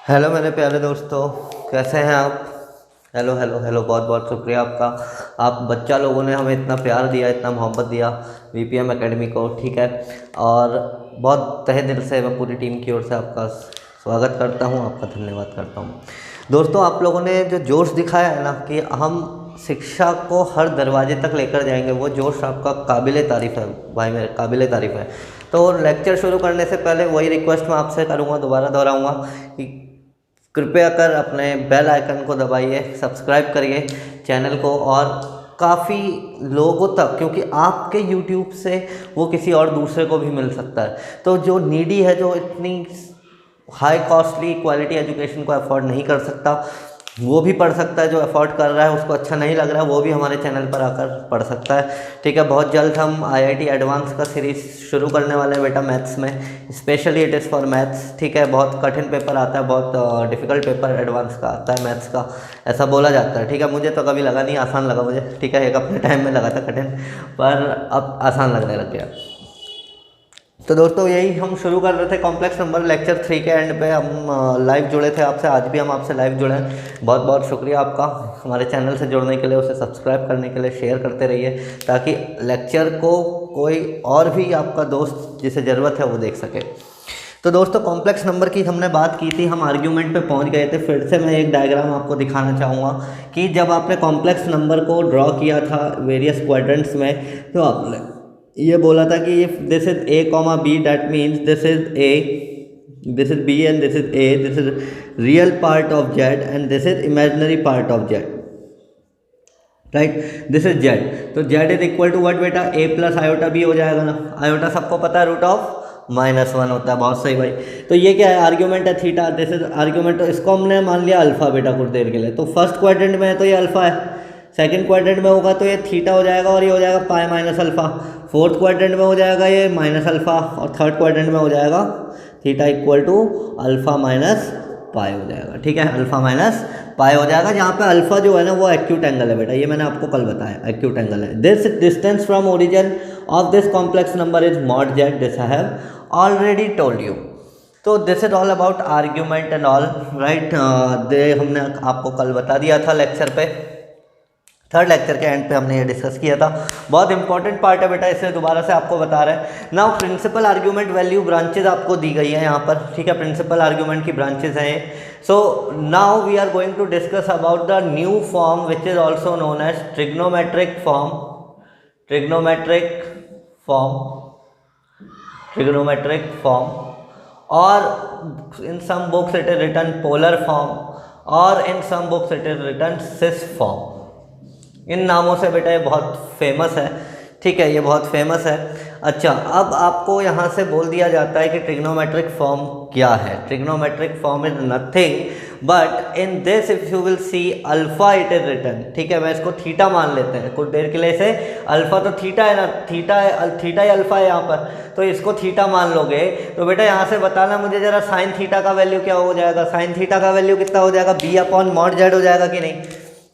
Hello मेरे प्यारे दोस्तों, कैसे हैं आप। हेलो हेलो हेलो, बहुत बहुत शुक्रिया आपका। आप बच्चा लोगों ने हमें इतना प्यार दिया, इतना मोहब्बत दिया वीपीएम एकेडमी को, ठीक है। और बहुत तहे दिल से मैं पूरी टीम की ओर से आपका स्वागत करता हूं, आपका धन्यवाद करता हूं। दोस्तों, आप लोगों ने जो जोश दिखाया है ना कि हम शिक्षा को हर दरवाजे तक लेकर जाएंगे, वो जोश आपका काबिले तारीफ़ है भाई, मेरे काबिले तारीफ़ है। तो लेक्चर शुरू करने से पहले वही रिक्वेस्ट मैं आपसे करूँगा, दोबारा दोहराऊँगा कि कृपया कर अपने बेल आइकन को दबाइए, सब्सक्राइब करिए चैनल को, और काफ़ी लोगों तक, क्योंकि आपके यूट्यूब से वो किसी और दूसरे को भी मिल सकता है। तो जो नीडी है, जो इतनी हाई कॉस्टली क्वालिटी एजुकेशन को अफोर्ड नहीं कर सकता, वो भी पढ़ सकता है। जो अफोर्ड कर रहा है, उसको अच्छा नहीं लग रहा है, वो भी हमारे चैनल पर आकर पढ़ सकता है, ठीक है। बहुत जल्द हम आईआईटी एडवांस का सीरीज़ शुरू करने वाले हैं बेटा, मैथ्स में, specially it is for maths, ठीक है। बहुत कठिन पेपर आता है, बहुत डिफ़िकल्ट पेपर एडवांस का आता है मैथ्स का, ऐसा बोला जाता है, ठीक है। मुझे तो कभी लगा नहीं, आसान लगा मुझे, ठीक है। एक अपने टाइम में लगा था कठिन, पर अब आसान लगने लग गया। तो दोस्तों, यही हम शुरू कर रहे थे कॉम्प्लेक्स नंबर लेक्चर 3 के एंड पे हम लाइव जुड़े थे आपसे। आज भी हम आपसे लाइव जुड़े हैं। बहुत बहुत शुक्रिया आपका हमारे चैनल से जुड़ने के लिए, उसे सब्सक्राइब करने के लिए, शेयर करते रहिए, ताकि लेक्चर को कोई और भी आपका दोस्त जिसे ज़रूरत है वो देख सके। तो दोस्तों, कॉम्प्लेक्स नंबर की हमने बात की थी, हम आर्ग्यूमेंट पे पहुंच गए थे। फिर से मैं एक डायग्राम आपको दिखाना चाहूँगा कि जब आपने कॉम्प्लेक्स नंबर को ड्रॉ किया था वेरियस क्वाड्रेंट्स में, तो आपने ये बोला था कि if this is A comma B, that means this is A, this is B and this is A, this is real part of Z and this is imaginary part of Z, right. This is Z. तो Z is equal to what बेटा, A plus iota B हो जाएगा ना। Iota सबको पता है root of -1 होता है। बहुत सही भाई। तो ये क्या है, आर्ग्यूमेंट है थीटा, दिस इज आर्ग्यूमेंट। तो इसको हमने मान लिया अल्फा बेटा कुछ देर के लिए। तो फर्स्ट क्वाड्रेंट में है तो ये अल्फा है, सेकंड क्वाड्रेंट में होगा तो ये थीटा हो जाएगा और ये हो जाएगा pi minus alpha, fourth quadrant में हो जाएगा ये माइनस अल्फा, और थर्ड क्वाड्रेंट में हो जाएगा theta equal to alpha minus pi हो जाएगा, ठीक है। अल्फा माइनस पाई हो जाएगा, जहाँ पे अल्फा जो है ना वो एक्यूट एंगल है बेटा, ये मैंने आपको कल बताया, एक्यूट एंगल है। This distance from origin of this complex number is mod Z, this I have already told you. तो this is all about argument and all, right. दे हमने आपको कल बता दिया था लेक्चर पे, थर्ड लेक्चर के एंड पे हमने ये डिस्कस किया था। बहुत इंपॉर्टेंट पार्ट है बेटा, इसलिए दोबारा से आपको बता रहे हैं। Now principal argument value branches आपको दी गई है यहाँ पर, ठीक है। प्रिंसिपल आर्ग्यूमेंट की ब्रांचेज हैं। So now we are going to discuss about the new form which is also known as trigonometric form, trigonometric form, trigonometric form, और in some books it is written polar form, और in some books it is written cis form। इन नामों से बेटा ये बहुत famous है, ठीक है, ये बहुत फेमस है। अच्छा, अब आपको यहाँ से बोल दिया जाता है कि ट्रिग्नोमेट्रिक फॉर्म क्या है। Trigonometric form is nothing but in this if you will see alpha it is written, ठीक है। मैं इसको थीटा मान लेते हैं कुछ देर के लिए, इसे अल्फा तो थीटा है ना, थीटा ही अल्फा है यहाँ पर, तो इसको थीटा मान लोगे। तो बेटा यहाँ से बताना मुझे जरा साइन थीटा का वैल्यू क्या हो जाएगा। साइन थीटा का वैल्यू कितना हो जाएगा, बी अपॉन मॉड जेड हो जाएगा कि नहीं।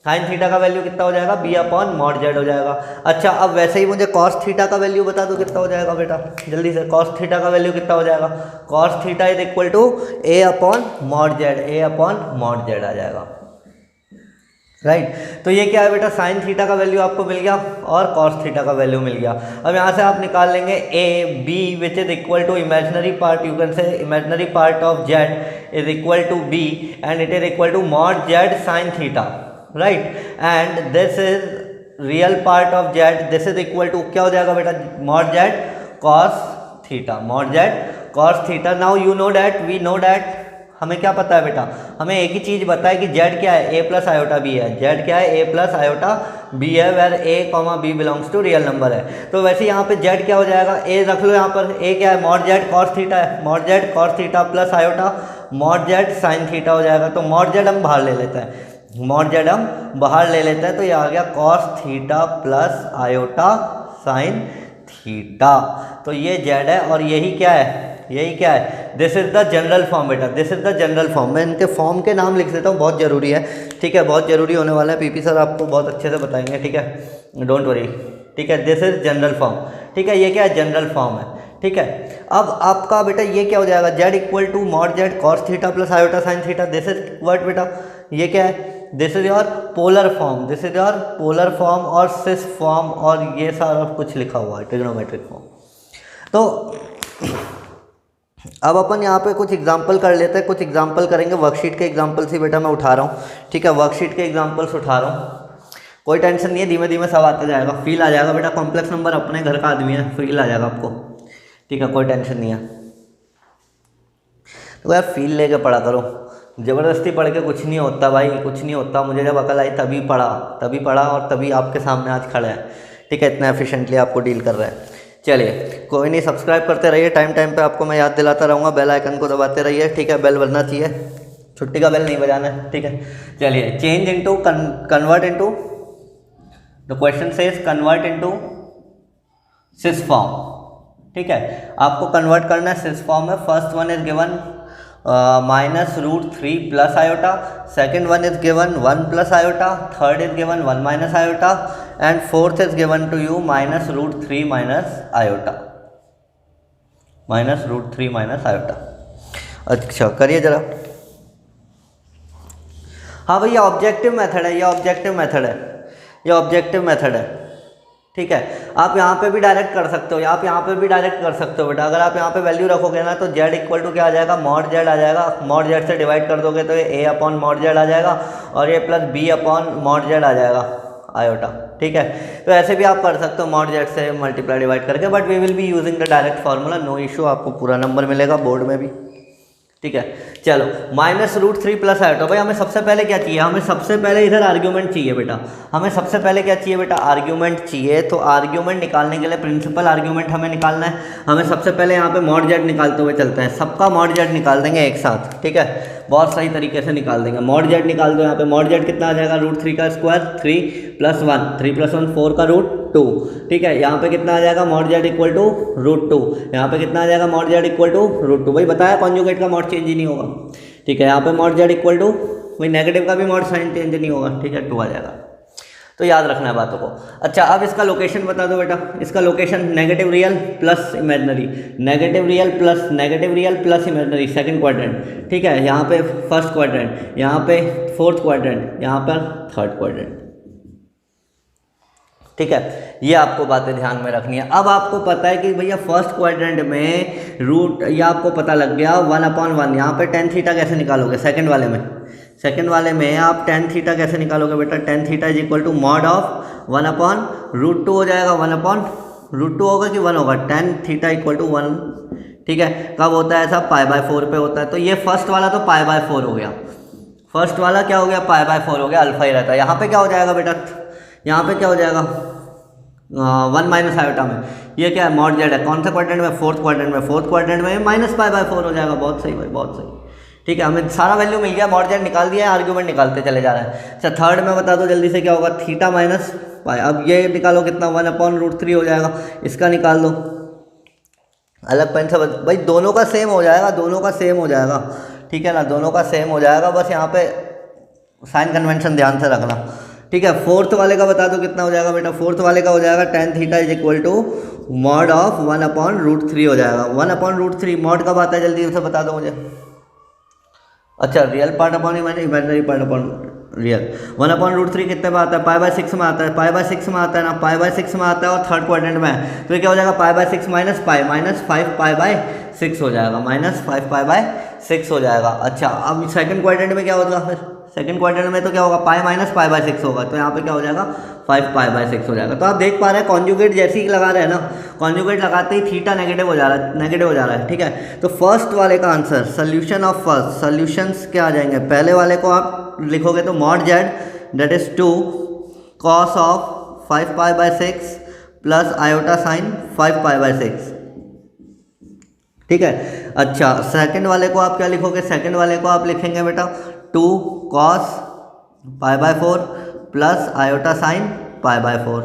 साइन थीटा का वैल्यू कितना हो जाएगा, बी अपॉन मॉड जेड हो जाएगा। अच्छा, अब वैसे ही मुझे कॉस थीटा का वैल्यू बता दो कितना हो जाएगा बेटा, जल्दी से। कॉस थीटा का वैल्यू कितना हो जाएगा, cos theta is equal to A upon mod Z, A upon mod Z आ जाएगा, राइट। तो ये क्या है बेटा, साइन थीटा का वैल्यू आपको मिल गया और कॉस थीटा का वैल्यू मिल गया। अब यहाँ से आप निकाल लेंगे a b which is equal to imaginary part, you can say imaginary part of z is equal to b and it is equal to mod z sine theta, right, and this is real part of z, this is equal to क्या हो जाएगा बेटा, mod z cos theta, mod z cos theta। now you know that, we know that, हमें क्या पता है बेटा, हमें एक ही चीज़ पता है कि z क्या है, a प्लस आयोटा b है। z क्या है, a प्लस आयोटा b है, where a comma b belongs to real number है। तो वैसे यहाँ पे z क्या हो जाएगा, a रख लो यहाँ पर, a क्या है, mod z cos थीटा है, mod z cos theta plus iota mod z sin theta हो जाएगा। तो mod z हम बाहर ले लेते हैं, मॉड जेड हम बाहर ले लेते हैं, तो ये आ गया cos theta plus iota sine theta. तो ये जेड है और यही क्या है, यही क्या है, this is the general form बेटा, this is the general form. मैं इनके फॉर्म के नाम लिख देता हूँ, बहुत ज़रूरी है, ठीक है, बहुत ज़रूरी होने वाला है। पीपी सर आपको बहुत अच्छे से बताएंगे, ठीक है, डोंट वरी, ठीक है। दिस इज जनरल फॉर्म, ठीक है, ये क्या है, जनरल फॉर्म है, ठीक है। अब आपका बेटा ये क्या हो जाएगा, z equal to mod z cos theta plus iota sine theta, this is what बेटा, ये क्या है, this is your polar form, this is your polar form और सिस फॉर्म, और ये सारा कुछ लिखा हुआ है ट्रिग्नोमेट्रिक फॉर्म। तो अब अपन यहाँ पे कुछ एग्जाम्पल कर लेते हैं, कुछ एग्जाम्पल करेंगे, वर्कशीट के एग्जाम्पल से बेटा मैं उठा रहा हूँ, ठीक है, वर्कशीट के एग्जाम्पल्स उठा रहा हूँ, कोई टेंशन नहीं है, धीमे धीमे सब आता जाएगा, फील आ जाएगा बेटा, कॉम्प्लेक्स नंबर अपने घर का आदमी है, फील आ जाएगा आपको, ठीक है, कोई टेंशन नहीं है। तो यार फील लेके पढ़ा करो, ज़बरदस्ती पढ़ के कुछ नहीं होता भाई, कुछ नहीं होता। मुझे जब अकल आई तभी पढ़ा और तभी आपके सामने आज खड़ा है, ठीक है, इतना एफिशिएंटली आपको डील कर रहा है। चलिए कोई नहीं, सब्सक्राइब करते रहिए, टाइम टाइम पे आपको मैं याद दिलाता रहूँगा, बेल आइकन को दबाते रहिए, ठीक है, बेल बजना चाहिए, छुट्टी का बेल नहीं बजाना है, ठीक है। चलिए, change into convert into, the question says convert into cis form, ठीक है, आपको कन्वर्ट करना है सिस फॉर्म में। First one is given -√3 plus iota, second one is given 1 plus iota, third is given 1 minus iota, and fourth is given to you -√3 minus iota, -√3 minus iota. अच्छा करिए जरा। हाँ भैया ऑब्जेक्टिव मेथड है, ये objective method है, ये objective method है, ठीक है। आप यहाँ पे भी डायरेक्ट कर सकते हो, आप यहाँ पे भी डायरेक्ट कर सकते हो बेटा। अगर आप यहाँ पे वैल्यू रखोगे ना तो z इक्वल टू क्या आ जाएगा, मॉड z आ जाएगा, मॉड z से डिवाइड कर दोगे तो ये a अपॉन मॉड z आ जाएगा और ये plus b upon mod z आ जाएगा आयोटा, ठीक है। तो ऐसे भी आप कर सकते हो मॉड z से मल्टीप्लाई डिवाइड करके, but we will be using the direct formula, no issue, आपको पूरा नंबर मिलेगा बोर्ड में भी, ठीक है। चलो -√3 प्लस आयोटा, भाई हमें सबसे पहले क्या चाहिए, हमें सबसे पहले इधर आर्ग्यूमेंट चाहिए बेटा, हमें सबसे पहले क्या चाहिए बेटा, आर्ग्यूमेंट चाहिए। तो आर्ग्यूमेंट निकालने के लिए प्रिंसिपल आर्ग्यूमेंट हमें निकालना है, हमें सबसे पहले यहाँ पे मॉड जेड निकालते हुए चलते हैं, सबका मॉड जेड निकाल देंगे एक साथ, ठीक है, बहुत सही तरीके से निकाल देंगे। मॉड जेड निकाल दो, यहाँ पे मॉड जेड कितना आ जाएगा, √3 का स्क्वायर 3 + 1, 3 + 1 4 का √2, ठीक है। यहाँ पे कितना आ जाएगा, मॉड जेड इक्वल टू √2, यहाँ पे कितना आ जाएगा, मॉड जेड इक्वल टू √2, भाई बताया कॉन्जुगेट का मॉड चेंज ही नहीं होगा, ठीक है। यहाँ पे मॉड जेड इक्वल टू, भाई नेगेटिव का भी मॉड साइन चेंज नहीं होगा, ठीक है, 2 आ जाएगा, तो याद रखना है बातों को। अच्छा अब इसका लोकेशन बता दो बेटा, इसका location negative real plus imaginary, negative real plus imaginary, second quadrant, ठीक है, यहाँ पे फर्स्ट क्वाड्रेंट, यहाँ पे फोर्थ क्वाड्रेंट, यहाँ पर थर्ड क्वाड्रेंट, ठीक है। ये आपको बातें ध्यान में रखनी है। अब आपको पता है कि भैया फर्स्ट क्वाड्रेंट में रूट, ये आपको पता लग गया 1/1, यहाँ पे tan थीटा कैसे निकालोगे, सेकंड वाले में आप tan थीटा कैसे निकालोगे बेटा, tan theta is equal to mod of 1/√2 हो जाएगा, 1/√2 होगा कि 1 होगा, tan थीटा इक्वल टू 1, ठीक है। कब होता है ऐसा, π/4 पे होता है। तो ये फर्स्ट वाला तो π/4 हो गया, फर्स्ट वाला क्या हो गया, π/4 हो गया, अल्फा ही रहता है। यहाँ पे क्या हो जाएगा बेटा, यहाँ पे क्या हो जाएगा 1 माइनस आयोटा में, ये क्या है, मॉड जेड है, कौन सा क्वाड्रेंट में, फोर्थ क्वाड्रेंट में -π/4 हो जाएगा, बहुत सही भाई, बहुत सही, ठीक है। हमें सारा वैल्यू मिल गया, मॉड जेड निकाल दिया, आर्ग्यूमेंट निकालते चले जा रहे हैं। अच्छा थर्ड में बता दो जल्दी से, क्या होगा, थीटा माइनस पाई, अब ये निकालो कितना, 1/√3 हो जाएगा, इसका निकाल दो अलग पेन से, भाई दोनों का सेम हो जाएगा, ठीक है ना, दोनों का सेम हो जाएगा, बस यहाँ पे साइन कन्वेंशन ध्यान से रखना, ठीक है। फोर्थ वाले का बता दो कितना हो जाएगा बेटा, फोर्थ वाले का हो जाएगा tan theta is equal to mod of 1/√3 हो जाएगा, 1/√3 मॉड कब आता है जल्दी से बता दो मुझे। अच्छा real part upon imaginary part upon real, 1/√3 कितने में आता है, π/6 में आता है, π/6 में आता है ना, π/6 में आता है और थर्ड क्वाड्रेंट में है, तो ये क्या हो जाएगा, π/6 माइनस पाई, -5π/6 हो जाएगा, -5π/6 हो जाएगा। अच्छा अब सेकंड क्वाड्रेंट में क्या होगा, फिर सेकंड क्वाड्रेंट में तो क्या होगा, पाई -π/6 होगा, तो यहाँ पे क्या हो जाएगा, 5π/6 हो जाएगा। तो आप देख पा रहे हैं कॉन्जुगेट जैसे ही लगा रहे हैं ना, कॉन्जुगेट लगाते ही थीटा नेगेटिव हो जा रहा है, ठीक है। तो फर्स्ट वाले का answer, solution of first, solutions क्या आ जाएंगे, पहले वाले को आप लिखोगे तो mod Z that is 2 cos of 5π/6 plus iota sine 5π/6, ठीक है। अच्छा सेकंड वाले को आप क्या लिखोगे, सेकंड वाले को आप लिखेंगे बेटा 2 cos π/4 प्लस आयोटा साइन π/4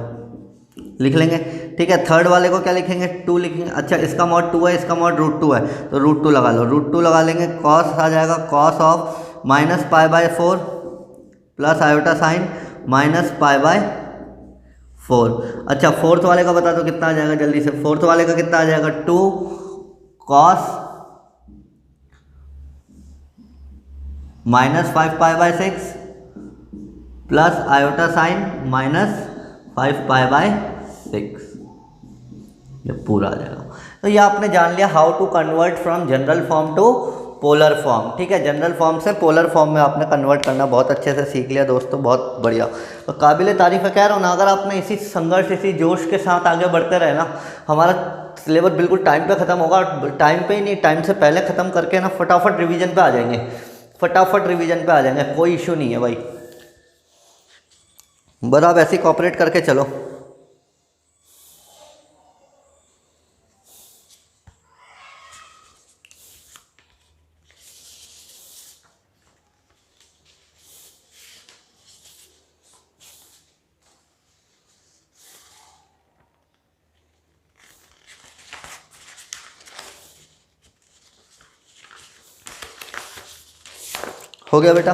लिख लेंगे, ठीक है। थर्ड वाले को क्या लिखेंगे, 2 लिखेंगे। अच्छा इसका मॉड 2 है, इसका मॉड √2 है, तो √2 लगा लो, √2 लगा लेंगे, cos आ जाएगा cos of -π/4 plus iota sine -π/4 4। अच्छा फोर्थ वाले का बता दो कितना आ जाएगा जल्दी से। फोर्थ वाले का कितना आ जाएगा, 2 cos -5π/6 प्लस आयोटा साइन -5π/6, ये पूरा आ जाएगा। तो ये आपने जान लिया how to convert from general form to polar form. ठीक है, जनरल फॉर्म से पोलर फॉर्म में आपने कन्वर्ट करना बहुत अच्छे से सीख लिया दोस्तों, बहुत बढ़िया। तो काबिल तारीफ़ है, कह रहा हूँ ना, अगर आपने इसी संघर्ष इसी जोश के साथ आगे बढ़ते रहे ना, हमारा सिलेबस बिल्कुल टाइम पे ख़त्म होगा। टाइम पे ही नहीं, टाइम से पहले ख़त्म करके ना फटाफट रिवीजन पे आ जाएंगे, फटाफट रिवीजन पे आ जाएंगे, कोई इशू नहीं है भाई। बस आप ऐसे ही कॉपरेट करके चलो। हो गया बेटा,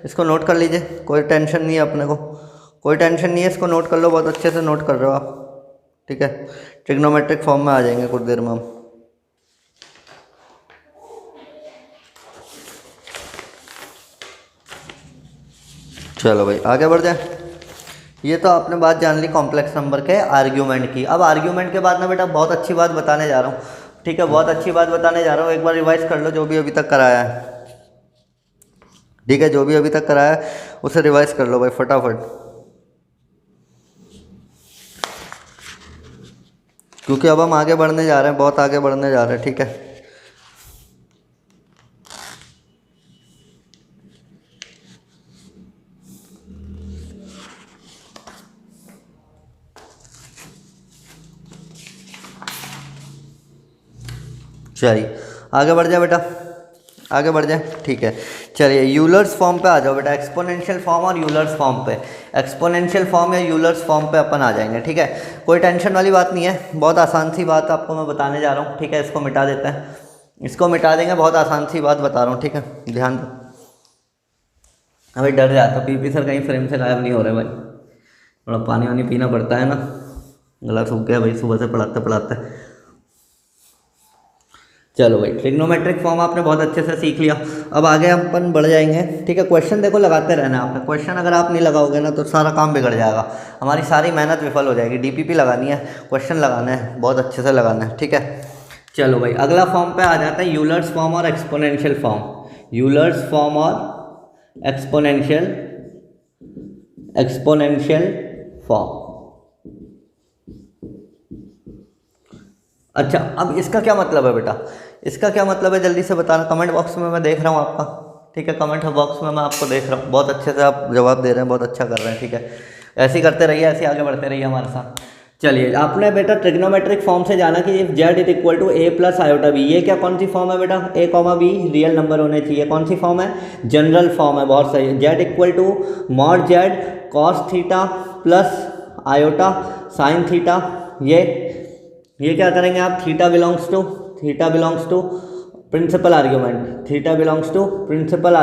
इसको नोट कर लीजिए, कोई टेंशन नहीं है अपने को, कोई टेंशन नहीं है, इसको नोट कर लो, बहुत अच्छे से नोट कर रहे हो आप। ठीक है, ट्रिग्नोमेट्रिक फॉर्म में आ जाएंगे कुछ देर में हम। चलो भाई आगे बढ़ जाए। ये तो आपने बात जान ली कॉम्प्लेक्स नंबर के आर्ग्यूमेंट की। अब आर्ग्यूमेंट के बाद ना बेटा बहुत अच्छी बात बताने जा रहा हूँ। ठीक है, बहुत अच्छी बात बताने जा रहा हूँ, एक बार रिवाइज कर लो जो भी अभी तक कराया है। ठीक है, जो भी अभी तक कराया है उसे रिवाइज कर लो भाई फटाफट, क्योंकि अब हम आगे बढ़ने जा रहे हैं, बहुत आगे बढ़ने जा रहे हैं। ठीक है, चलिए आगे बढ़ जाए बेटा, आगे बढ़ जाए। ठीक है, चलिए यूलर्स फॉर्म पे आ जाओ बेटा, एक्सपोनेंशियल फॉर्म और यूलर्स फॉर्म पे, एक्सपोनेंशियल फॉर्म या यूलर्स फॉर्म पे अपन आ जाएंगे। ठीक है, कोई टेंशन वाली बात नहीं है, बहुत आसान सी बात आपको मैं बताने जा रहा हूँ। ठीक है, इसको मिटा देते हैं, इसको मिटा देंगे, बहुत आसान सी बात बता रहा हूँ। ठीक है, ध्यान दो। अभी डर जाता, पीपी सर कहीं फ्रेम से गायब नहीं हो रहे भाई, थोड़ा पानी वानी पीना पड़ता है ना, गला सूख गया भाई सुबह से पढ़ाते पढ़ाते। चलो भाई, ट्रिग्नोमेट्रिक फॉर्म आपने बहुत अच्छे से सीख लिया। अब आगे अपन बढ़ जाएंगे। ठीक है, क्वेश्चन देखो लगाते रहना आपने, क्वेश्चन अगर आप नहीं लगाओगे ना तो सारा काम बिगड़ जाएगा, हमारी सारी मेहनत विफल हो जाएगी। डीपीपी लगानी है, क्वेश्चन लगाना है, बहुत अच्छे से लगाना है। ठीक है, चलो भाई अगला फॉर्म पे आ जाता है, यूलर्स फॉर्म और एक्सपोनेंशियल फॉर्म। यूलर्स फॉर्म और एक्सपोनेंशियल फॉर्म। अच्छा, अब इसका क्या मतलब है बेटा, इसका क्या मतलब है जल्दी से बताना, कमेंट बॉक्स में मैं देख रहा हूँ आपका। ठीक है, कमेंट बॉक्स में मैं आपको देख रहा हूँ, बहुत अच्छे से आप जवाब दे रहे हैं, बहुत अच्छा कर रहे हैं। ठीक है, ऐसे ही करते रहिए, ऐसे आगे बढ़ते रहिए हमारे साथ। चलिए, आपने बेटा ट्रिग्नोमेट्रिक फॉर्म से जाना कि if z is equal to a plus iota b, ये क्या कौन सी फॉर्म है बेटा, a comma b real number होने चाहिए, कौन सी फॉर्म है, जनरल फॉर्म है, बहुत सही। Z equal to mod z cos theta plus iota sine theta, ये क्या करेंगे आप, theta belongs to principal argument, theta belongs to principal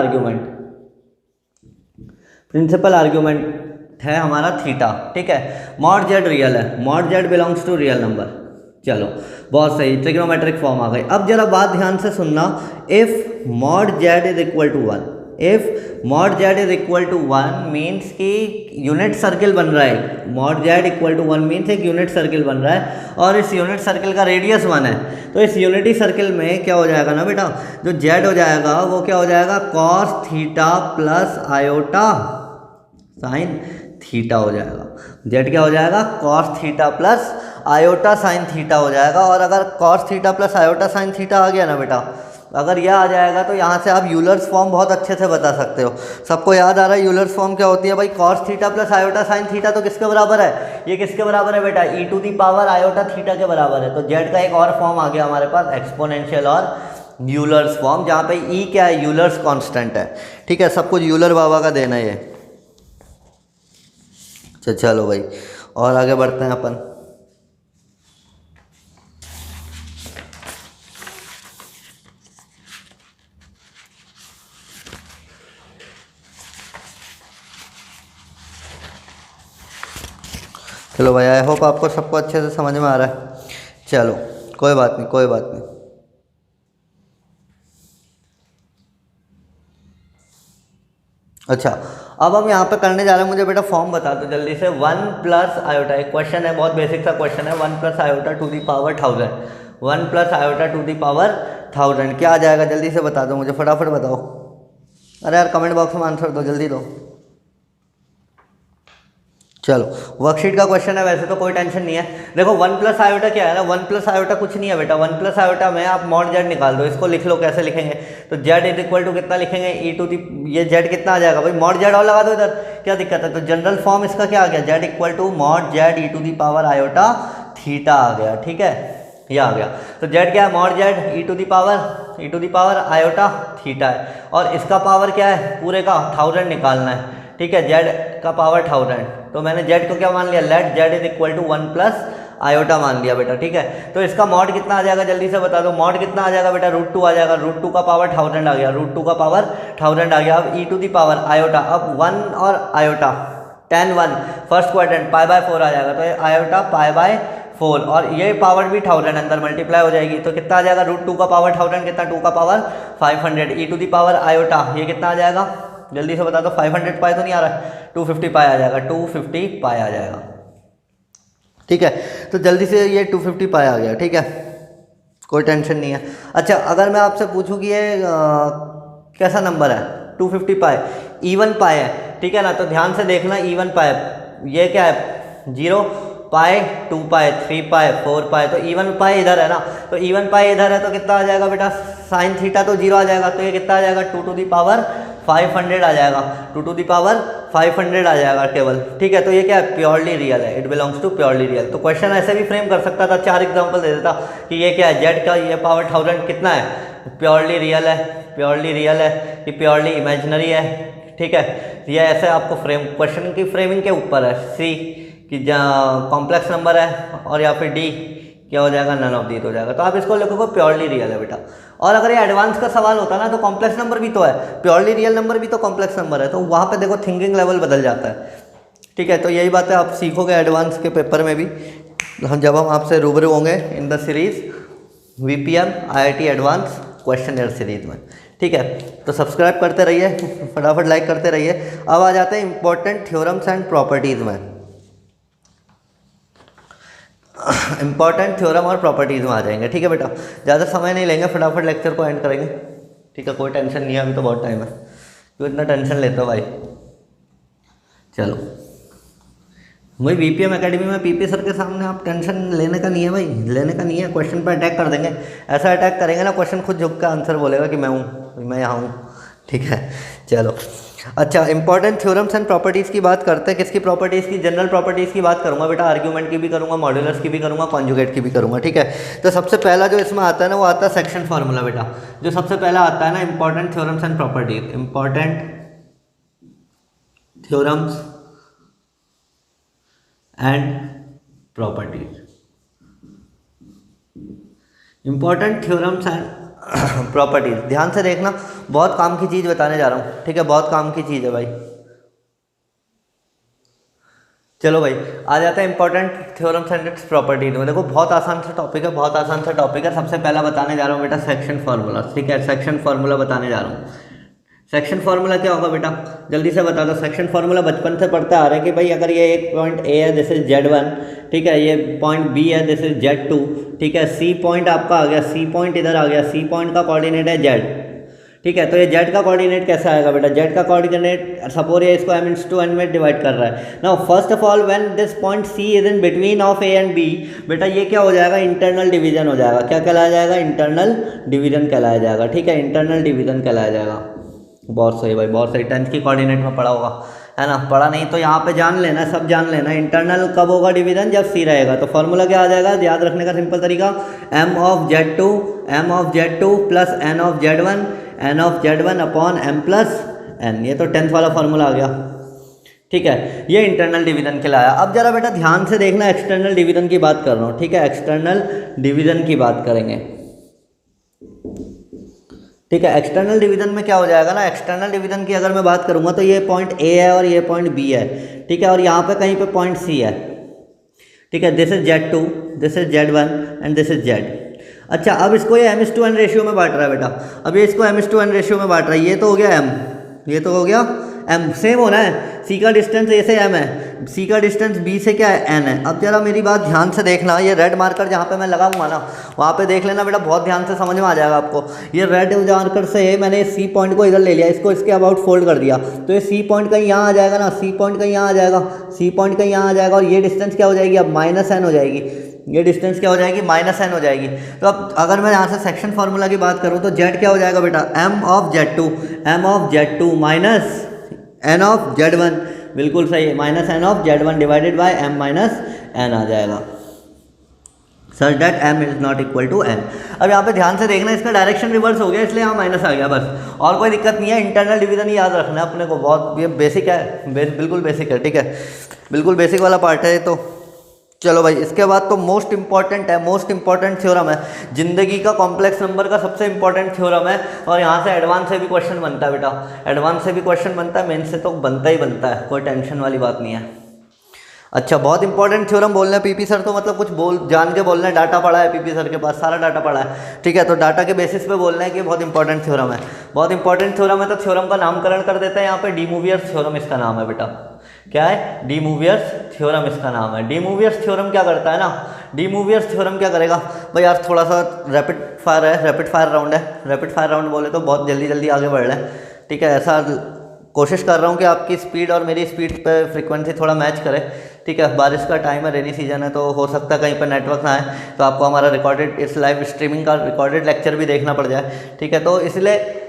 argument है हमारा थीटा। ठीक है, मॉड जेड रियल है, mod z belongs to real number. चलो बहुत सही, ट्रिग्नोमेट्रिक फॉर्म आ गई। अब जरा बात ध्यान से सुनना, if mod z is equal to 1, if mod z is equal to 1 means कि यूनिट सर्किल बन रहा है, mod z equal to 1 means एक यूनिट सर्किल बन रहा है और इस यूनिट सर्किल का रेडियस 1 है। तो इस यूनिटी सर्किल में क्या हो जाएगा ना बेटा, जो जेड हो जाएगा वो क्या हो जाएगा, cos theta plus iota sine theta हो जाएगा। जेड क्या हो जाएगा, cos theta plus iota sine theta हो जाएगा। और अगर cos theta plus iota sine theta आ गया ना बेटा, अगर यह आ जाएगा तो यहाँ से आप यूलर्स फॉर्म बहुत अच्छे से बता सकते हो। सबको याद आ रहा है यूलर्स फॉर्म क्या होती है भाई, cos theta plus iota sine theta तो किसके बराबर है, ये किसके बराबर है बेटा, e to the power iota theta के बराबर है। तो जेड का एक और फॉर्म आ गया हमारे पास, एक्सपोनेंशियल और यूलर्स फॉर्म, जहाँ पे ई क्या है, यूलर्स कॉन्स्टेंट है। ठीक है, सब कुछ यूलर बाबा का देना है ये। चलो भाई और आगे बढ़ते हैं अपन। चलो भाई, आई होप आपको सबको अच्छे से समझ में आ रहा है। चलो कोई बात नहीं, कोई बात नहीं। अच्छा, अब हम यहाँ पे करने जा रहे हैं। मुझे बेटा फॉर्म बता दो जल्दी से। 1 प्लस आयोटा, एक क्वेश्चन है, बहुत बेसिक सा क्वेश्चन है। 1 plus iota to the power 1000, 1 plus iota to the power 1000 क्या आ जाएगा? जल्दी से बता दो मुझे, फटाफट बताओ। अरे यार कमेंट बॉक्स में आंसर दो, जल्दी दो। चलो वर्कशीट का क्वेश्चन है, वैसे तो कोई टेंशन नहीं है। देखो 1 प्लस आयोटा क्या है ना, 1 प्लस आयोटा कुछ नहीं है बेटा। 1 प्लस आयोटा में आप मॉड जेड निकाल दो, इसको लिख लो। कैसे लिखेंगे? तो जेड इज इक्वल टू कितना लिखेंगे? ई टू दी, ये जेड कितना आ जाएगा भाई? मॉड जेड और लगा दो इधर, क्या दिक्कत है? तो जनरल फॉर्म इसका क्या आ गया? Z equal to mod Z e to the power iota theta आ गया। ठीक है, ये आ गया। तो जेड क्या है? Mod Z e to the power iota theta है। और इसका पावर क्या है? पूरे का 1000 निकालना है। ठीक है, जेड का पावर 1000, तो मैंने जेड को क्या मान लिया? Let z is equal to 1 plus iota मान लिया बेटा। ठीक है, तो इसका मॉड कितना आ जाएगा? जल्दी से बता दो। मॉड कितना आ जाएगा बेटा? √2 आ जाएगा। √2 का पावर 1000 आ गया, √2 का पावर 1000 आ गया। अब ई टू दी पावर आयोटा, अब 1 और आयोटा 10 1 फर्स्ट क्वाड्रेंट π/4 आ जाएगा। तो ये आयोटा π/4 और ये पावर भी 1000 अंदर मल्टीप्लाई हो जाएगी। तो कितना आ जाएगा? √2 का पावर 1000 कितना? 2 का power 500 e to the power iota, ये कितना आ जाएगा? जल्दी से बता दो। 500 पाई तो नहीं आ रहा है, 250 पाई आ जाएगा। 250 पाई आ जाएगा। ठीक है, तो जल्दी से ये 250 पाई आ गया। ठीक है, कोई टेंशन नहीं है। अच्छा, अगर मैं आपसे पूछूं कि ये कैसा नंबर है? 250 पाई इवन पाई है। ठीक है ना, तो ध्यान से देखना। इवन पाई ये क्या है? 0 पाई, 2 पाई, 3 पाई, 4 पाई। तो इवन पाई इधर है ना, तो इवन पाई इधर है, तो कितना आ जाएगा बेटा? साइन थीटा तो 0 आ जाएगा। तो ये कितना आ जाएगा? 2 टू दी पावर 500 आ जाएगा। 2 टू दी पावर 500 आ जाएगा केवल। ठीक है, तो ये क्या है? प्योरली रियल है, it belongs to purely real. तो क्वेश्चन ऐसे भी फ्रेम कर सकता था, 4 एग्जांपल दे देता कि ये क्या है? जेड का ये पावर 1000 कितना है? प्योरली रियल है, प्योरली रियल है, ये प्योरली इमेजिनरी है। ठीक है, ये ऐसे आपको फ्रेम, क्वेश्चन की फ्रेमिंग के ऊपर है। सी कि जहाँ कॉम्प्लेक्स नंबर है, और या फिर डी क्या हो जाएगा? नन ऑफ दीज हो जाएगा। तो आप इसको लिखोगे प्योरली रियल है बेटा। और अगर ये एडवांस का सवाल होता ना, तो कॉम्प्लेक्स नंबर भी तो है, प्योरली रियल नंबर भी तो कॉम्प्लेक्स नंबर है। तो वहाँ पे देखो थिंकिंग लेवल बदल जाता है। ठीक है, तो यही बात है, आप सीखोगे एडवांस के पेपर में भी, जब हम आपसे रूबरू होंगे in the series VPM IIT advance question series में। ठीक है, तो सब्सक्राइब करते रहिए, फटाफट लाइक करते रहिए। अब आ जाते हैं इंपॉर्टेंट थ्योरम्स एंड प्रॉपर्टीज़ में। इंपॉर्टेंट थ्योरम और प्रॉपर्टीज़ में आ जाएंगे। ठीक है बेटा, ज़्यादा समय नहीं लेंगे, फटाफट लेक्चर को एंड करेंगे। ठीक है, कोई टेंशन नहीं है, अभी तो बहुत टाइम है। क्यों इतना टेंशन लेते हो भाई? चलो, वही VPM एकेडमी में PP सर के सामने आप टेंशन लेने का नहीं है भाई, लेने का नहीं है। क्वेश्चन पर अटैक कर देंगे, ऐसा अटैक करेंगे ना, क्वेश्चन खुद झुक का आंसर बोलेगा कि मैं हूँ, मैं यहाँ हूँ। ठीक है, चलो। अच्छा, इंपॉर्टेंट थ्योरम्स एंड प्रॉपर्टीज़ की बात करते हैं। किसकी प्रॉपर्टीज़ की? जनरल प्रॉपर्टीज़ की बात करूंगा बेटा, आर्ग्यूमेंट की भी करूंगा, मॉड्यूलर्स की भी करूंगा, कॉन्जुगेट की भी करूंगा। ठीक है, तो सबसे पहला जो इसमें आता है ना, वो आता है सेक्शन फार्मूला बेटा। जो सबसे पहला आता है ना, important theorems and properties, important theorems and properties, important theorems and properties. ध्यान से देखना, बहुत काम की चीज़ बताने जा रहा हूँ। ठीक है, बहुत काम की चीज़ है भाई। चलो भाई, आ जाता है important theorems and its properties में। देखो बहुत आसान सा टॉपिक है, बहुत आसान सा टॉपिक है। सबसे पहला बताने जा रहा हूँ बेटा सेक्शन फार्मूला। ठीक है, सेक्शन फार्मूला बताने जा रहा हूँ। सेक्शन फार्मूला क्या होगा बेटा? जल्दी से बता दो। सेक्शन फार्मूला बचपन से पढ़ते आ रहे हैं कि भाई अगर ये एक पॉइंट A है, दिस इज Z1। ठीक है, ये पॉइंट B है, दिस इज Z2। ठीक है, C पॉइंट आपका आ गया, C पॉइंट इधर आ गया, C पॉइंट का कोऑर्डिनेट है Z। ठीक है, तो ये Z का कोऑर्डिनेट कैसा आएगा बेटा? Z का कोऑर्डिनेट सपोज ये इसको m/n में डिवाइड कर रहा है। Now first of all when this point C is in between of A and B, बेटा ये क्या हो जाएगा? इंटरनल डिवीजन हो जाएगा। क्या कहलाया जाएगा? इंटरनल डिवीजन कहलाया जाएगा। ठीक है, इंटरनल डिवीजन कहलाया जाएगा। बहुत सही भाई, बहुत सही। 10th की कोऑर्डिनेट में पढ़ा होगा, है ना? पढ़ा नहीं तो यहाँ पे जान लेना, सब जान लेना। इंटरनल कब होगा डिवीजन? जब C रहेगा। तो फॉर्मूला क्या आ जाएगा? याद रखने का सिंपल तरीका, m of Z2 plus n of Z1 upon m plus n। ये तो 10th वाला फॉर्मूला आ गया। ठीक है, ये इंटरनल डिवीजन कहलाया। अब जरा बेटा ध्यान से देखना, एक्सटर्नल डिवीजन की बात कर रहा हूँ। ठीक है, एक्सटर्नल डिवीजन की बात करेंगे। ठीक है, एक्सटर्नल डिवीजन में क्या हो जाएगा ना, एक्सटर्नल डिवीजन की अगर मैं बात करूंगा तो ये पॉइंट A है और ये पॉइंट B है। ठीक है, और यहाँ पे कहीं पे पॉइंट C है। ठीक है, this is Z2, this is Z1 and this is Z। अच्छा, अब इसको ये m:1 रेशियो में बांट रहा है बेटा। अब ये इसको m:1 रेशियो में बांट रहा है। ये तो हो गया m, ये तो हो गया m, सेम होना है। c का डिस्टेंस a से m है, c का डिस्टेंस b से क्या है, n है। अब जरा मेरी बात ध्यान से देखना, ये रेड मार्कर जहाँ पे मैं लगाऊंगा ना वहाँ पे देख लेना बेटा, बहुत ध्यान से समझ में आ जाएगा आपको। ये रेड मार्कर से मैंने c पॉइंट को इधर ले लिया, इसको इसके अबाउट फोल्ड कर दिया, तो ये c पॉइंट कहीं यहाँ आ जाएगा ना, c पॉइंट कहीं यहाँ आ जाएगा, c पॉइंट कहीं यहाँ आ जाएगा, और ये डिस्टेंस क्या हो जाएगी अब -n हो जाएगी। ये डिस्टेंस क्या हो जाएगी, -n हो जाएगी। तो अब अगर मैं यहाँ से सेक्शन फार्मूला की बात करूँ तो z क्या हो जाएगा बेटा, m of Z2 minus n of Z1, बिल्कुल सही है, -n of Z1 divided by m minus n आ जाएगा, such that m is not equal to n। अब यहाँ पे ध्यान से देखना, इसका डायरेक्शन रिवर्स हो गया इसलिए यहाँ माइनस आ गया बस, और कोई दिक्कत नहीं है। इंटरनल डिवीजन ही याद रखना है अपने को, बहुत ये बेसिक है, बिल्कुल बेसिक है, ठीक है, बिल्कुल बेसिक वाला पार्ट है। तो चलो भाई, इसके बाद तो मोस्ट इंपॉर्टेंट है, मोस्ट इंपॉर्टेंट थ्योरम है, जिंदगी का कॉम्प्लेक्स नंबर का सबसे इंपॉर्टेंट थ्योरम है, और यहाँ से एडवांस से भी क्वेश्चन बनता है बेटा, एडवांस से भी क्वेश्चन बनता है, मेन से तो बनता ही बनता है, कोई टेंशन वाली बात नहीं है। अच्छा, बहुत इंपॉर्टेंट थ्योरम बोलना है पीपी सर, तो मतलब कुछ जान के बोलना है, डाटा पड़ा है पीपी सर के पास, सारा डाटा पड़ा है, ठीक है, तो डाटा के बेसिस पे बोलना है कि बहुत इंपॉर्टेंट थ्योरम है, बहुत इंपॉर्टेंट थ्योरम है। तो थ्योरम का नामकरण कर देते हैं यहाँ पे, डी मूवियर्स थ्योरम इसका नाम है बेटा। क्या है, डी मूवियर्स थ्योरम इसका नाम है। डी मूवियर्स थ्योरम क्या करता है ना, डी मूवियर्स थ्योरम क्या करेगा भाई, यार थोड़ा सा रैपिड फायर है, रैपिड फायर राउंड है, रैपिड फायर राउंड बोले तो बहुत जल्दी जल्दी आगे बढ़ रहे हैं, ठीक है, ऐसा कोशिश कर रहा हूँ कि आपकी स्पीड और मेरी स्पीड पे फ्रीक्वेंसी थोड़ा मैच करे, ठीक है। बारिश का टाइम है, रेनी सीजन है, तो हो सकता है कहीं पर नेटवर्क ना आए, तो आपको हमारा रिकॉर्डेड इस लाइव स्ट्रीमिंग का रिकॉर्डेड लेक्चर भी देखना पड़ जाए, ठीक है, तो इसलिए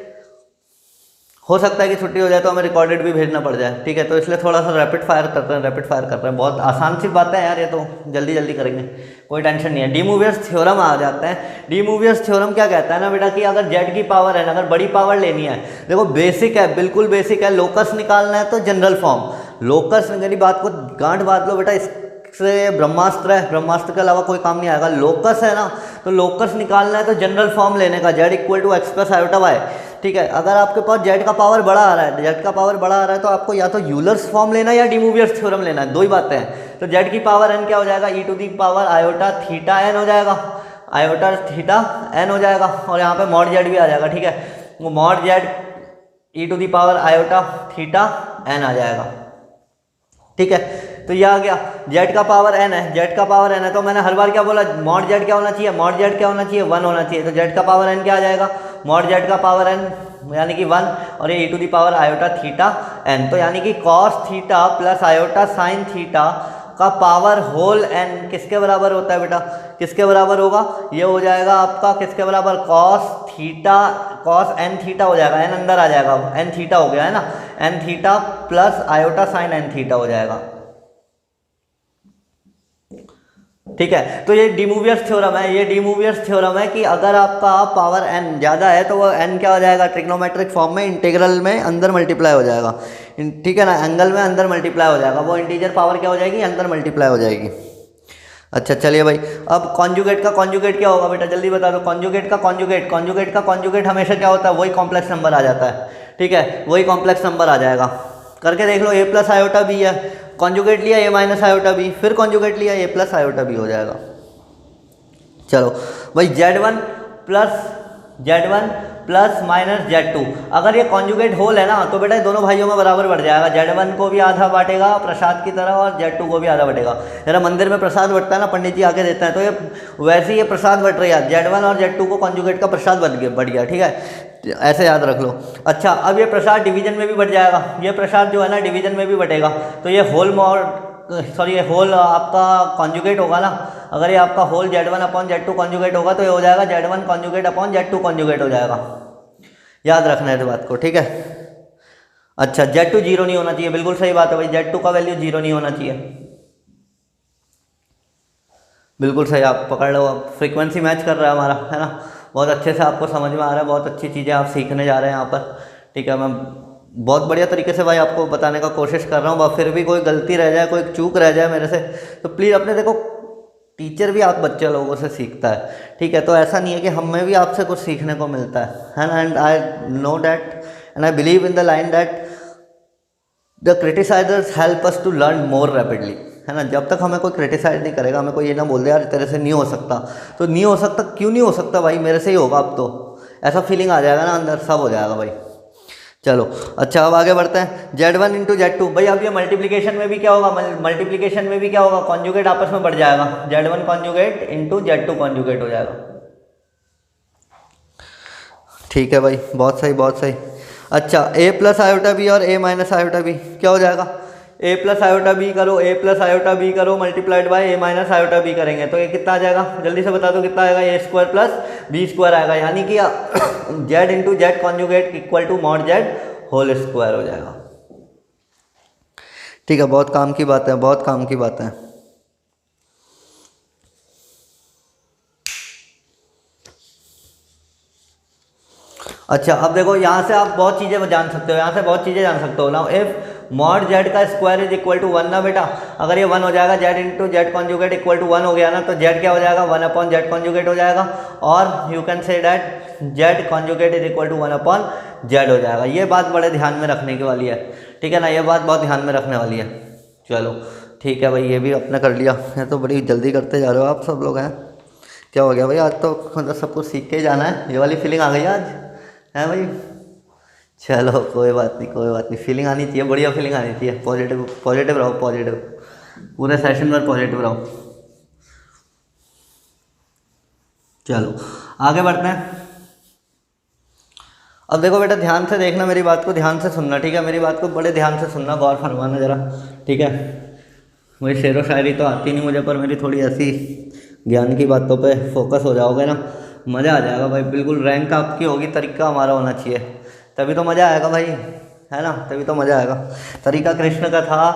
हो सकता है कि छुट्टी हो जाए तो हमें रिकॉर्डेड भी भेजना पड़ जाए, ठीक है, तो इसलिए थोड़ा सा रैपिड फायर कर रहे हैं, रैपिड फायर कर रहे हैं, बहुत आसान सी बात है यार, ये तो जल्दी जल्दी करेंगे, कोई टेंशन नहीं है। डी मूवियर्स थ्योरम आ जाता है। डी मूवियर्स थ्योरम क्या कहता है ना बेटा कि अगर जेड की पावर है ना, अगर बड़ी पावर लेनी है, देखो बेसिक है, बिल्कुल बेसिक है, लोकस निकालना है तो जनरल फॉर्म, लोकस मेरी बात को गांठ बांध लो बेटा, इससे ब्रह्मास्त्र है, ब्रह्मास्त्र के अलावा कोई काम नहीं आएगा। लोकस है ना, तो लोकस निकालना है तो जनरल फॉर्म लेने का, z equal to x plus iota y, ठीक है। अगर आपके पास जेड का पावर बड़ा आ रहा है, जेड का पावर बड़ा आ रहा है, तो आपको या तो यूलर्स फॉर्म लेना है या डी मूवियर्स थ्योरम लेना है, दो ही बातें हैं। तो जेड की पावर एन क्या हो जाएगा, e to the power iota theta N हो जाएगा, आयोटा थीटा एन हो जाएगा, और यहाँ पे मॉड जेड भी आ जाएगा, ठीक है, वो mod Z e to the power iota theta N आ जाएगा, ठीक है। तो ये आ गया, जेड का पावर एन है, जेड का पावर एन है, तो मैंने हर बार क्या बोला, मॉड जेड क्या होना चाहिए, मॉड जेड क्या होना चाहिए, 1 होना चाहिए, तो जेड का पावर एन क्या आ जाएगा, मॉड जेड का पावर एन यानी कि 1, और ये e to the power iota theta N, तो यानी कि cos theta plus iota sine theta का पावर होल एन किसके बराबर होता है बेटा, किसके बराबर होगा, ये हो जाएगा आपका किसके बराबर, cos theta, cos n theta हो जाएगा, एन अंदर आ जाएगा, एन थीटा हो गया है ना, n theta plus iota sine n theta हो जाएगा, ठीक है। तो ये डी मूवियर्स थ्योरम है, ये डी मूवियर्स थ्योरम है कि अगर आपका पावर एन ज़्यादा है तो वो एन क्या हो जाएगा, ट्रिग्नोमेट्रिक फॉर्म में इंटीग्रल में अंदर मल्टीप्लाई हो जाएगा, ठीक है ना, एंगल में अंदर मल्टीप्लाई हो जाएगा, वो इंटीजर पावर क्या हो जाएगी, अंदर मल्टीप्लाई हो जाएगी। अच्छा चलिए भाई, अब कॉन्जुगेट का कॉन्जुगेट क्या होगा बेटा, जल्दी बता दो, कॉन्जुगेट का कॉन्जुगेट, कॉन्जुगेट का कॉन्जुगेट हमेशा क्या होता है, वही कॉम्प्लेक्स नंबर आ जाता है, ठीक है, वही कॉम्प्लेक्स नंबर आ जाएगा, करके देख लो, ए प्लस आयोटा बी है, कॉन्जुगेट लिया ए माइनस आयोटा बी, फिर कॉन्जुगेट लिया ए प्लस आयोटा बी हो जाएगा। चलो भाई, Z1 प्लस माइनस Z2, अगर ये कॉन्जुगेट होल है ना, तो बेटा दोनों भाइयों में बराबर बढ़ जाएगा, Z1 को भी आधा बांटेगा प्रसाद की तरह, और Z2 को भी आधा बटेगा। जरा मंदिर में प्रसाद बटता है ना, पंडित जी आके देते हैं, तो ये वैसे ही ये प्रसाद बट रही है, Z1 और Z2 को कॉन्जुगेट का प्रसाद बढ़ गया, ठीक है, ऐसे याद रख लो। अच्छा, अब ये प्रसाद डिवीजन में भी बढ़ जाएगा, ये प्रसाद जो है ना डिवीजन में भी बढ़ेगा, तो ये ये होल आपका कॉन्जुगेट होगा ना, अगर ये आपका whole Z1 upon Z2 conjugate होगा तो ये हो जाएगा Z1 conjugate upon Z2 conjugate हो जाएगा, याद रखना है इस बात को, ठीक है। अच्छा, Z2 जीरो नहीं होना चाहिए, बिल्कुल सही बात है भाई, Z2 का वैल्यू जीरो नहीं होना चाहिए, बिल्कुल सही, आप पकड़ लो, फ्रीक्वेंसी मैच कर रहा है हमारा, है ना, बहुत अच्छे से आपको समझ में आ रहा है, बहुत अच्छी चीज़ें आप सीखने जा रहे हैं यहाँ पर, ठीक है। मैं बहुत बढ़िया तरीके से भाई आपको बताने का कोशिश कर रहा हूँ, फिर भी कोई गलती रह जाए, कोई चूक रह जाए मेरे से, तो प्लीज़ अपने, देखो टीचर भी आप बच्चे लोगों से सीखता है, ठीक है, तो ऐसा नहीं है कि हमें भी आपसे कुछ सीखने को मिलता है ना, and I know that and I believe in the line that the criticisers help us to learn more rapidly, है ना। जब तक हमें कोई क्रिटिसाइज नहीं करेगा, हमें कोई ये ना बोल दे यार तेरे से नहीं हो सकता, तो नहीं हो सकता, क्यों नहीं हो सकता भाई, मेरे से ही होगा अब तो, ऐसा फीलिंग आ जाएगा ना अंदर, सब हो जाएगा भाई। चलो अच्छा, अब आगे बढ़ते हैं। Z1 इंटू Z2, भाई अब ये मल्टीप्लीकेशन में भी क्या होगा, मल्टीप्लीकेशन में भी क्या होगा, कॉन्जुगेट आपस में बढ़ जाएगा, Z1 conjugate into Z2 conjugate हो जाएगा। ठीक है भाई, बहुत सही बहुत सही। अच्छा, a प्लस आयोटा बी और a माइनस आयोटा बी क्या हो जाएगा, a प्लस आयोटा बी करो, a प्लस आयोटा बी करो multiplied by a minus iota b करेंगे तो ये कितना आ जाएगा, जल्दी से बता दो कितना आएगा, a square plus b square आएगा, यानी कि z into z conjugate equal to mod z whole square हो जाएगा। ठीक है, बहुत काम की बात है, बहुत काम की बात है। अच्छा, अब देखो यहाँ से आप बहुत चीज़ें जान सकते हो, यहाँ से बहुत चीज़ें जान सकते हो ना। इफ मॉड जेड का स्क्वायर इज इक्वल टू 1 ना बेटा, अगर ये 1 हो जाएगा, z into z conjugate equal to 1 हो गया ना, तो जेड क्या हो जाएगा, 1 अपॉन जेड कॉन्जुगेट हो जाएगा, और you can say that z conjugate is equal to 1 upon z हो जाएगा। ये बात बड़े ध्यान में रखने की वाली है, ठीक है ना, ये बात बहुत ध्यान में रखने वाली है। चलो ठीक है भाई, ये भी अपने कर लिया। ये तो बड़ी जल्दी करते जा रहे हो आप सब लोग हैं, क्या हो गया भाई, आज तो मतलब सब कुछ सीख के ही जाना है, ये वाली फीलिंग आ गई आज है भाई। चलो कोई बात नहीं, कोई बात नहीं, फीलिंग आनी चाहिए, बढ़िया फीलिंग आनी चाहिए, पॉजिटिव पॉजिटिव रहो, पॉजिटिव, पूरे सेशन में पॉजिटिव रहो। चलो आगे बढ़ते हैं। अब देखो बेटा, ध्यान से देखना, मेरी बात को ध्यान से सुनना, ठीक है, मेरी बात को बड़े ध्यान से सुनना, गौर फरमाना ज़रा, ठीक है। वही शेर व शायरी तो आती नहीं मुझे, पर मेरी थोड़ी ऐसी ज्ञान की बातों पे फोकस हो जाओगे ना, मज़ा आ जाएगा भाई, बिल्कुल रैंक आपकी होगी, तरीका हमारा होना चाहिए, तभी तो मज़ा आएगा भाई, है ना, तभी तो मज़ा आएगा। तरीका कृष्ण का था,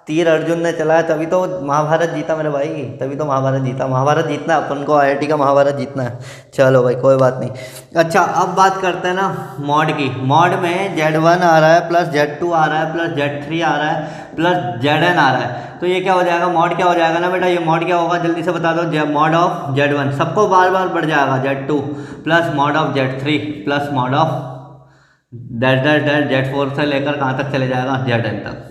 तीर अर्जुन ने चलाया, तभी तो महाभारत जीता मेरे भाई, तभी तो महाभारत जीता। महाभारत जीतना है अपन को, IIT का महाभारत जीतना है। चलो भाई कोई बात नहीं। अच्छा, अब बात करते हैं ना मॉड की। मॉड में Z1 आ रहा है प्लस Z2 आ रहा है प्लस Z3 आ रहा है प्लस Zn आ रहा है, तो ये क्या हो जाएगा, मॉड क्या हो जाएगा ना बेटा, ये मॉड क्या होगा, जल्दी से बता दो, मॉड ऑफ Z1, सबको बार बार बढ़ जाएगा, Z2 plus mod of Z3 plus mod of Z4 से लेकर कहाँ तक चले जाएगा, Zn तक,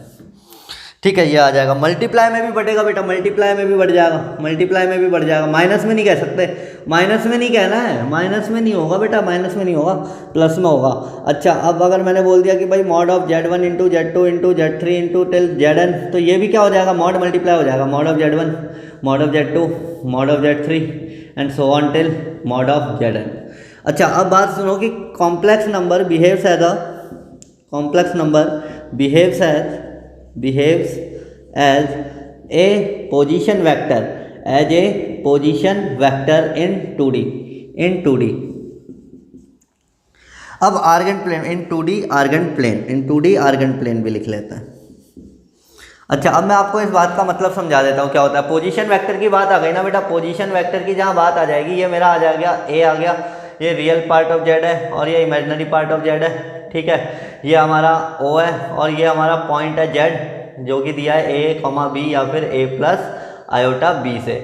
ठीक है, ये आ जाएगा। मल्टीप्लाई में भी बढ़ेगा बेटा, मल्टीप्लाई में भी बढ़ जाएगा, मल्टीप्लाई में भी बढ़ जाएगा, माइनस में नहीं कह सकते, माइनस में नहीं कहना है, माइनस में नहीं होगा बेटा, माइनस में नहीं होगा, प्लस में होगा। अच्छा, अब अगर मैंने बोल दिया कि भाई mod of Z1 into Z2 into Z3 into till Zn, तो ये भी क्या हो जाएगा, मॉड मल्टीप्लाई हो जाएगा, mod of Z1 mod of Z2 mod of Z3 and so on till mod of Zn। अच्छा, अब बात सुनो कि complex number behaves as a, complex number behaves as a position vector, as a position vector in 2D। अब argon plane इन 2D argon plane, इन 2D argon plane भी लिख लेते हैं। अच्छा, अब मैं आपको इस बात का मतलब समझा देता हूँ क्या होता है। पोजीशन वेक्टर की बात आ गई ना बेटा, पोजीशन वेक्टर की जहाँ बात आ जाएगी, ये मेरा आ जाएगा A आ गया, ये रियल पार्ट ऑफ Z है और ये इमेजिनरी पार्ट ऑफ Z है, ठीक है, ये हमारा O है और ये हमारा पॉइंट है Z जो कि दिया है A, B या फिर A प्लस आयोटा B से,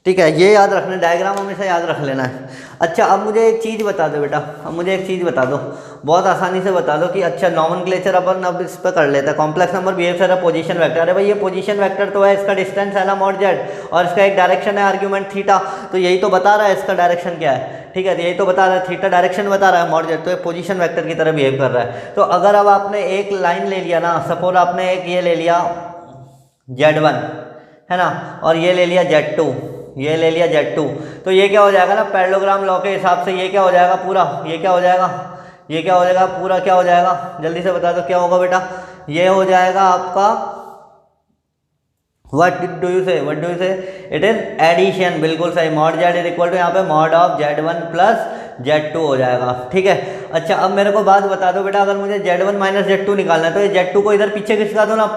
ठीक है, ये याद रखना, डायग्राम हमेशा याद रख लेना है। अच्छा, अब मुझे एक चीज़ बता दो बेटा, अब मुझे एक चीज़ बता दो, बहुत आसानी से बता दो कि अच्छा नॉमेनक्लेचर अपन अब इस पर कर लेते हैं। Complex number behaves as a position vector, अरे भाई ये पोजीशन वेक्टर तो है, इसका डिस्टेंस है ना मॉड Z और इसका एक डायरेक्शन है आर्ग्यूमेंट थीटा, तो यही तो बता रहा है इसका डायरेक्शन क्या है, ठीक है, यही तो बता रहा है, थीटा डायरेक्शन बता रहा है मॉड Z, तो ये पोजीशन वेक्टर की तरह बिहेव कर रहा है। तो अगर अब आपने एक लाइन ले लिया ना, सपोज आपने एक ये ले लिया Z1 है ना, और ये ले लिया Z2, ये ले लिया Z2, तो ये क्या हो जाएगा ना, पैरेललोग्राम लॉ के हिसाब से ये क्या हो जाएगा पूरा, ये क्या हो जाएगा, ये क्या हो जाएगा पूरा, क्या हो जाएगा, जल्दी से बता दो क्या होगा बेटा, ये हो जाएगा आपका what do you say, it is addition, बिल्कुल सही, mod Z is equal to यहाँ पे mod of Z1 plus Z2 हो जाएगा, ठीक है। अच्छा, अब मेरे को बात बता दो बेटा, अगर मुझे Z1 माइनस Z2 निकालना है तो ये Z2 को इधर पीछे खिसका दो ना,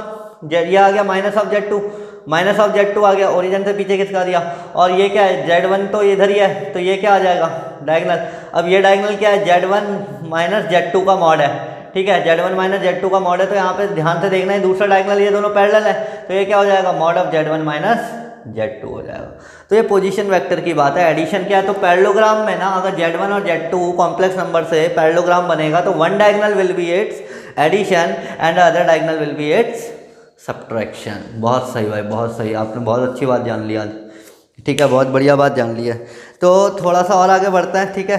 ये आ गया minus of Z2, minus of Z2 आ गया, ओरिजिन से पीछे खिसका दिया, और ये क्या है Z1 तो इधर ही है, तो ये क्या आ जाएगा डायगोनल। अब ये डायगोनल क्या है, Z1 माइनस Z2 का मॉड है, ठीक है, Z1 माइनस Z2 का मॉड है, तो यहाँ पे ध्यान से देखना है, दूसरा डायगोनल ये दोनों पैरेलल है, तो ये क्या हो जाएगा mod of Z1 minus Z2 हो जाएगा। तो ये पोजीशन वेक्टर की बात है। एडिशन क्या है, तो पैरेललोग्राम में ना अगर Z1 और Z2 कॉम्प्लेक्स नंबर से पैरेललोग्राम बनेगा तो one diagonal will be its addition and other diagonal will be its subtraction. बहुत सही भाई, बहुत सही, आपने बहुत अच्छी बात जान ली आज। ठीक है, बहुत बढ़िया बात जान ली है। तो थोड़ा सा और आगे बढ़ते हैं, ठीक है।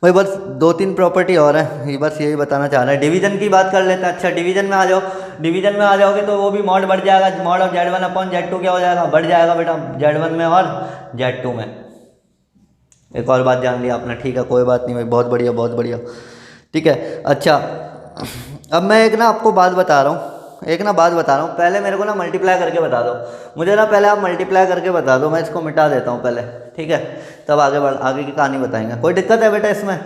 भाई बस 2-3 प्रॉपर्टी और है, ये बस यही बताना चाह रहा है। डिवीजन की बात कर लेते हैं। अच्छा, डिवीजन में आ जाओ। डिवीजन में आ जाओगे तो वो भी मॉड बढ़ जाएगा। मॉड ऑफ Z1/Z2 क्या हो जाएगा, बढ़ जाएगा बेटा, Z1 में और Z2 में। एक और बात जान लिया आपने, ठीक है, कोई बात नहीं भाई, बहुत बढ़िया, बहुत बढ़िया। ठीक है। अच्छा, अब मैं एक ना आपको बात बता रहा हूँ, पहले मेरे को ना मल्टीप्लाई करके बता दो। मुझे ना पहले आप मल्टीप्लाई करके बता दो, मैं इसको मिटा देता हूँ पहले, ठीक है, तब आगे की कहानी बताएंगे। कोई दिक्कत है बेटा इसमें?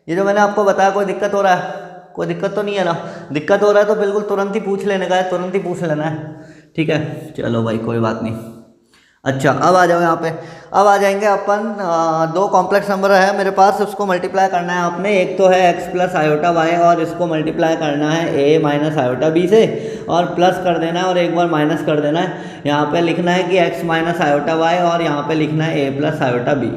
ये जो मैंने आपको बताया, कोई दिक्कत हो रहा है? कोई दिक्कत तो नहीं है ना? दिक्कत हो रहा है तो बिल्कुल तुरंत ही पूछ लेने का है, तुरंत ही पूछ लेना है, ठीक है। चलो भाई, कोई बात नहीं। अच्छा, अब आ जाओ यहाँ पे। अब आ जाएंगे अपन, दो कॉम्प्लेक्स नंबर है मेरे पास, उसको मल्टीप्लाई करना है आपने। एक तो है x प्लस आयोटा वाई, और इसको मल्टीप्लाई करना है a माइनस आयोटा b से, और प्लस कर देना है और एक बार माइनस कर देना है। यहाँ पे लिखना है कि x माइनस आयोटा वाई, और यहाँ पे लिखना है a plus iota b।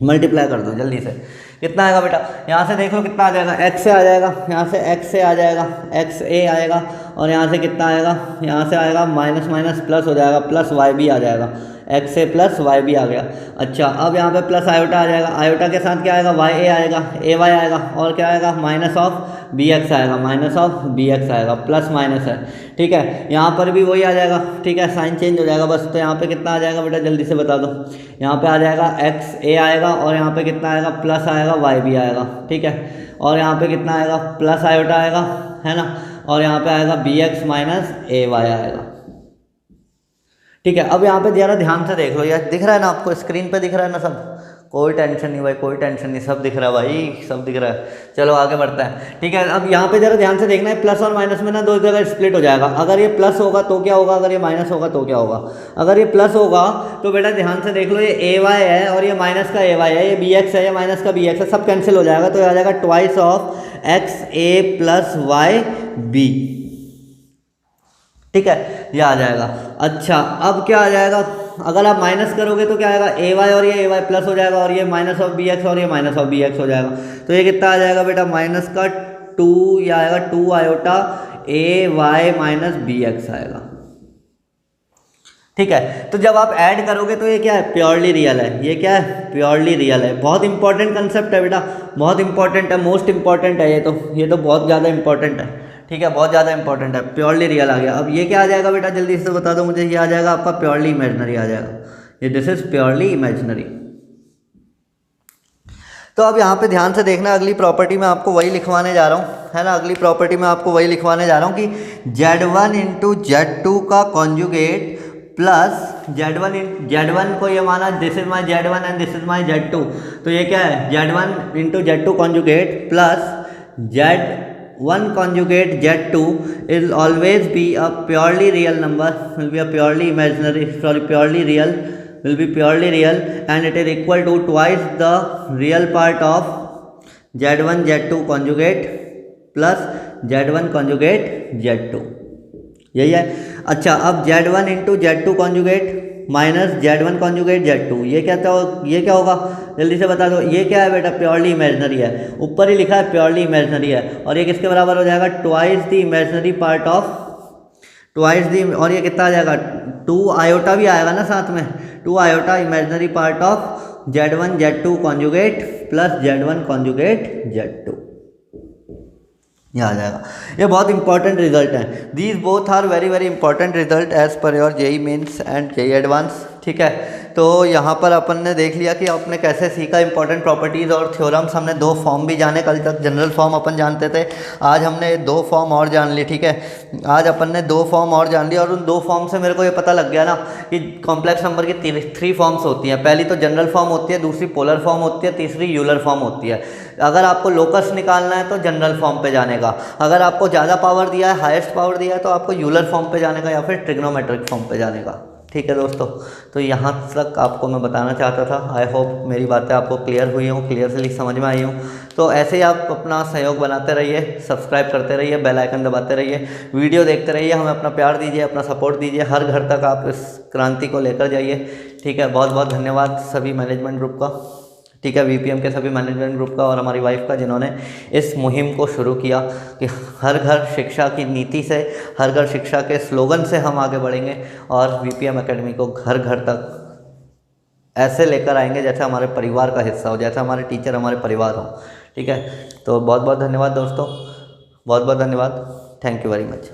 Multiply कर दो जल्दी से। कितना आएगा बेटा? यहाँ से देख लो कितना आ जाएगा, x से आ जाएगा, यहाँ से x से आ जाएगा, x a आएगा, और यहाँ से कितना आएगा, यहाँ से आएगा माइनस माइनस प्लस हो जाएगा, प्लस y भी आ जाएगा, x a प्लस y भी आ गया। अच्छा, अब यहाँ पे प्लस आयोटा आ जाएगा, आयोटा के साथ क्या आएगा, y a आएगा, a y आएगा, और क्या आएगा, माइनस ऑफ बी एक्स आएगा, माइनस ऑफ बी एक्स आएगा, प्लस माइनस है, ठीक है। यहाँ पर भी वही आ जाएगा, ठीक है, साइन चेंज हो जाएगा बस। तो यहाँ पे कितना आ जाएगा बेटा, जल्दी से बता दो। यहाँ पे आ जाएगा एक्स ए आएगा, और यहाँ पे कितना आएगा, प्लस आएगा, वाई भी आएगा, ठीक है। और यहाँ पे कितना आएगा, प्लस आयोटा आएगा, है ना, और यहाँ पे आएगा बी एक्स माइनस ए वाई आएगा, ठीक है। अब यहाँ पे ज़रा ध्यान से देख लो, यार दिख रहा है ना आपको, स्क्रीन पे दिख रहा है ना सब? कोई टेंशन नहीं भाई, कोई टेंशन नहीं, सब दिख रहा है भाई, सब दिख रहा है। चलो आगे बढ़ते हैं, ठीक है। अब यहाँ पे जरा ध्यान से देखना है, प्लस और माइनस में ना दो जगह स्प्लिट हो जाएगा। अगर ये प्लस होगा तो क्या होगा, अगर ये माइनस होगा तो क्या होगा? अगर ये प्लस होगा तो बेटा ध्यान से देख लो, ये ए वाई है और ये माइनस का ए वाई है, ये बी एक्स है, ये माइनस का बी एक्स है, सब कैंसिल हो जाएगा। तो ये आ जाएगा twice of x a plus y b, ठीक है, ये आ जाएगा। अच्छा, अब क्या आ जाएगा, अगर आप माइनस करोगे तो क्या आएगा, ए वाई और ये ए वाई प्लस हो जाएगा, और ये माइनस ऑफ बी एक्स और ये माइनस ऑफ बी एक्स हो जाएगा। तो ये कितना आ जाएगा बेटा, माइनस का 2, ये आएगा 2 आयोटा ए वाई माइनस बी एक्स आएगा, ठीक है। तो जब आप ऐड करोगे तो ये क्या है, प्योरली रियल है। ये क्या है, प्योरली रियल है। बहुत इंपॉर्टेंट कंसेप्ट है बेटा, बहुत इंपॉर्टेंट है, मोस्ट इंपॉर्टेंट है ये तो बहुत ज़्यादा इंपॉर्टेंट है, ठीक है, बहुत ज़्यादा इंपॉर्टेंट है। प्योरली रियल आ गया। अब ये क्या आ जाएगा बेटा, जल्दी से बता दो मुझे। ये आ जाएगा आपका प्योरली इमेजिनरी आ जाएगा, ये दिस इज प्योरली इमेजिनरी। तो अब यहाँ पे ध्यान से देखना, अगली प्रॉपर्टी में आपको वही लिखवाने जा रहा हूँ, है ना, अगली प्रॉपर्टी में आपको वही लिखवाने जा रहा हूँ कि Z1 इंटू Z2 का कॉन्जुगेट प्लस Z1 को ये माना this is my Z1 and this is my Z2। तो ये क्या है, Z1 into Z2 conjugate plus Z1 conjugate Z2 will always be a purely real number, will be a purely imaginary, sorry, purely real, will be purely real, and it is equal to twice the real part of Z1 Z2 conjugate plus Z1 conjugate Z2, यही है। अच्छा, अब Z1 into Z2 conjugate minus Z1 conjugate Z2, ये क्या होगा, जल्दी से बता दो। ये क्या है बेटा, प्योरली इमेजिनरी है, ऊपर ही लिखा है प्योरली इमेजिनरी है, और ये किसके बराबर हो जाएगा, twice the imaginary part of, twice दी, और ये कितना आ जाएगा, 2 आयोटा भी आएगा ना साथ में, 2 iota imaginary part of Z1 Z2 conjugate plus Z1 conjugate Z2, ये आ जाएगा। ये बहुत इंपॉर्टेंट रिजल्ट है, these both are very very important result as per your JEE Mains and JEE Advance, ठीक है। तो यहाँ पर अपन ने देख लिया कि आपने कैसे सीखा इंपॉर्टेंट प्रॉपर्टीज़ और थ्योरम्स। हमने 2 फॉर्म भी जाने, कल तक जनरल फॉर्म अपन जानते थे, आज हमने 2 फॉर्म और जान ली, ठीक है। आज अपन ने 2 फॉर्म और जान ली, और उन 2 फॉर्म से मेरे को ये पता लग गया ना कि कॉम्प्लेक्स नंबर की 3 फॉर्म्स होती हैं। पहली तो जनरल फॉर्म होती है, दूसरी पोलर फॉर्म होती है, तीसरी यूलर फॉर्म होती है। अगर आपको लोकस निकालना है तो जनरल फॉर्म पे जाने का, अगर आपको ज़्यादा पावर दिया है, हाईएस्ट पावर दिया है, तो आपको यूलर फॉर्म पे जाने का या फिर ट्रिग्नोमेट्रिक फॉर्म पे जाने का, ठीक है दोस्तों। तो यहाँ तक आपको मैं बताना चाहता था। आई होप मेरी बातें आपको क्लियर हुई हों, क्लियरली समझ में आई हों। तो ऐसे ही आप अपना सहयोग बनाते रहिए, सब्सक्राइब करते रहिए, बेल आइकन दबाते रहिए, वीडियो देखते रहिए, हमें अपना प्यार दीजिए, अपना सपोर्ट दीजिए, हर घर तक आप इस क्रांति को लेकर जाइए, ठीक है। बहुत बहुत धन्यवाद सभी मैनेजमेंट ग्रुप का। ठीक है, वीपीएम के सभी मैनेजमेंट ग्रुप का और हमारी वाइफ का, जिन्होंने इस मुहिम को शुरू किया कि हर घर शिक्षा की नीति से, हर घर शिक्षा के स्लोगन से हम आगे बढ़ेंगे और वीपीएम एकेडमी को घर घर तक ऐसे लेकर आएंगे जैसे हमारे परिवार का हिस्सा हो, जैसे हमारे टीचर हमारे परिवार हो। ठीक है, तो बहुत बहुत धन्यवाद दोस्तों, बहुत बहुत धन्यवाद, थैंक यू वेरी मच।